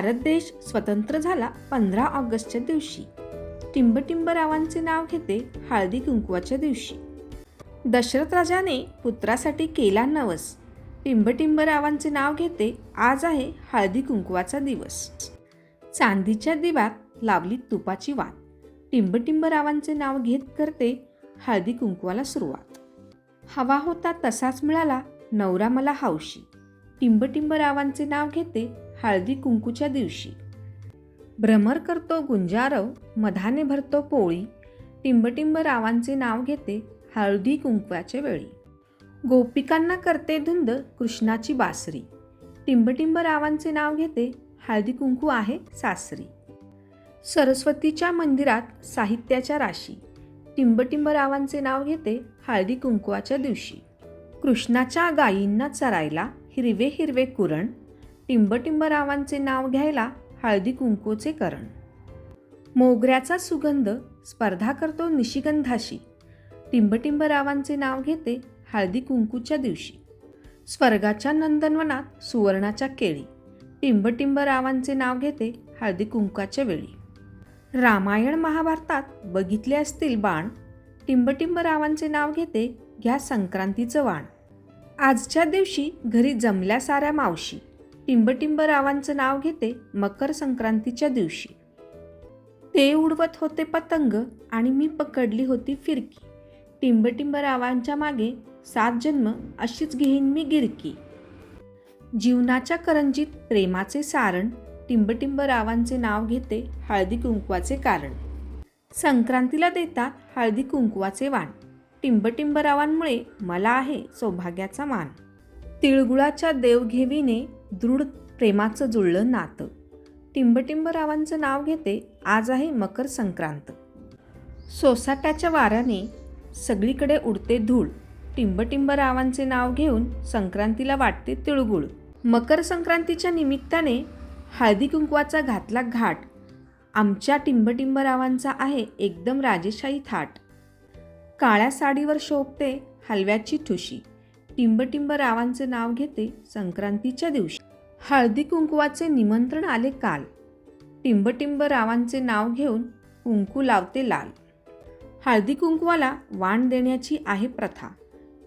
भारत देश स्वतंत्र झाला 15 ऑगस्टच्या दिवशी. टिंबटिंबरावांचे नाव घेते हळदी कुंकवाच्या दिवशी. दशरथ राजाने पुत्रासाठी केला नवस. टिंबटिंबरावांचे नाव घेते आज आहे हळदी कुंकवाचा दिवस. चांदीच्या दिव्यात लावली तुपाची वात. टिंबटिंबरावांचे नाव घेत करते हळदी कुंकवाला सुरुवात. हवा होता तसाच मिळाला नवरा मला हौशी. टिंबटिंबरावांचे नाव घेते हळदी कुंकूच्या दिवशी. भ्रमर करतो गुंजारव मधाने भरतो पोळी. टिंबटिंबरावांचे नाव घेते हळदी कुंकवाच्या वेळी. गोपिकांना करते धुंद कृष्णाची बासरी. टिंबटिंबरावांचे नाव घेते हळदी कुंकू आहे सासरी. सरस्वतीच्या मंदिरात साहित्याच्या राशी. टिंबटिंबरावांचे नाव घेते हळदी कुंकवाच्या दिवशी. कृष्णाच्या गायींना चरायला हिरवे हिरवे कुरण. टिंबटिंबरावांचे नाव घ्यायला हळदी कुंकूचे करण. मोगऱ्याचा सुगंध स्पर्धा करतो निशिगंधाशी. टिंबटिंबरावांचे नाव घेते हळदी कुंकूच्या दिवशी. स्वर्गाच्या नंदनवनात सुवर्णाच्या केळी. टिंबटिंबरावांचे नाव घेते हळदी कुंकाच्या वेळी. रामायण महाभारतात बघितले असतील बाण. टिंबटिंबरावांचे नाव घेते घ्या संक्रांतीचं वाण. आजच्या दिवशी घरी जमल्या साऱ्या मावशी. टिंबटिंबरावांचं नाव घेते मकर संक्रांतीच्या दिवशी. ते उडवत होते पतंग आणि मी पकडली होती फिरकी. टिंबटिंबरावांच्या मागे 7 जन्म अशीच घेईन मी गिरकी. जीवनाच्या करंजीत प्रेमाचे सारण. टिंबटिंबरावांचे नाव घेते हळदी कुंकवाचे कारण. संक्रांतीला देतात हळदी कुंकवाचे वाण. टिंबटिंबरावांमुळे मला आहे सौभाग्याचा मान. तिळगुळाच्या देवघेवीने दृढ प्रेमाचं जुळलं नातं. टिंबटिंबरावांचं नाव घेते आज आहे मकर संक्रांत. सोसाट्याच्या वाऱ्याने सगळीकडे उडते धूळ. टिंबटिंबरावांचे नाव घेऊन संक्रांतीला वाटते तिळगुळ. मकर संक्रांतीच्या निमित्ताने हळदी कुंकवाचा घातला घाट. आमच्या टिंबटिंबरावांचा आहे एकदम राजेशाही थाट. काळ्या साडीवर शोभते हलव्याची ठुशी. टिंबटिंबरावांचे नाव घेते संक्रांतीच्या दिवशी. हळदी कुंकवाचे निमंत्रण आले काल. टिंबटिंबरावांचे नाव घेऊन कुंकू लावते लाल. हळदी कुंकवाला वाण देण्याची आहे प्रथा.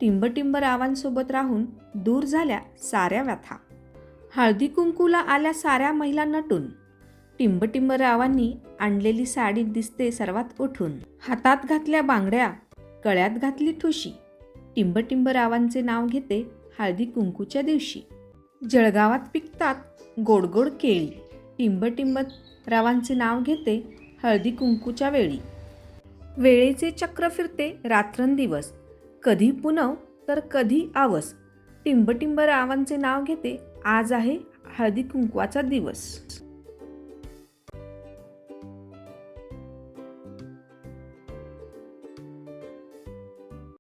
टिंबटिंबरावांसोबत राहून दूर झाल्या साऱ्या व्यथा. हळदी कुंकूला आल्या साऱ्या महिला नटून. टिंबटिंबरावांनी आणलेली साडी दिसते सर्वात उठून. हातात घातल्या बांगड्या गळ्यात घातली ठुशी. टिंबटिंबरावांचे नाव घेते हळदी कुंकूच्या दिवशी. जळगावात पिकतात गोड गोड केळी. टिंबटिंबरावांचे नाव घेते हळदी कुंकूच्या वेळी. वेळेचे चक्र फिरते रात्रंदिवस. कधी पुनव तर कधी आवस. टिंबटिंबरावांचे नाव घेते आज आहे हळदी कुंकवाचा दिवस.